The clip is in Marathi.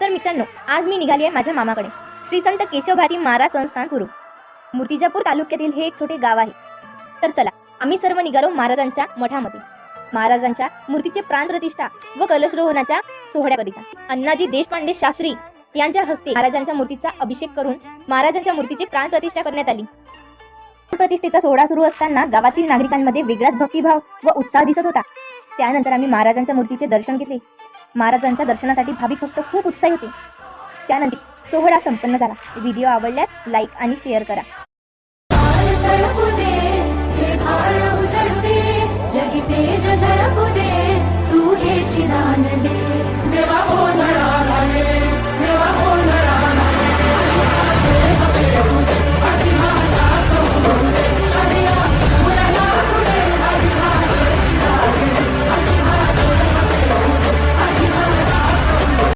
तर मित्रांनो, आज मी निघाली आहे माझ्या मामाकडे, श्री संत केशव भारती महाराज संस्थान कुरुड. मूर्तिजापूर तालुक्यातील हे एक छोटे गाव आहे. तर चला, आम्ही सर्व निघालो महाराजांच्या मठामध्ये, महाराजांच्या मूर्तीचे प्राणप्रतिष्ठा व कलशरोहणाच्या सोहळ्याकरिता. अण्णाजी देशपांडे शास्त्री यांच्या हस्ते महाराजांच्या मूर्तीचा अभिषेक करून महाराजांच्या मूर्तीची प्राणप्रतिष्ठा करण्यात आली. प्रतिष्ठेचा सोहळा सुरू असताना गावातील नागरिकांमध्ये वेगळाच भक्तिभाव व उत्साह दिसत होता. त्यानंतर आम्ही महाराजांच्या मूर्तीचे दर्शन घेतले. महाराजांच्या दर्शनासाठी भाविक भक्त खूप उत्साही होते. त्यानंतर सोहळा संपन्न झाला. व्हिडिओ आवडल्यास लाईक आणि शेअर करा. जगी तेज झळकू दे, तू हे चिदान दे.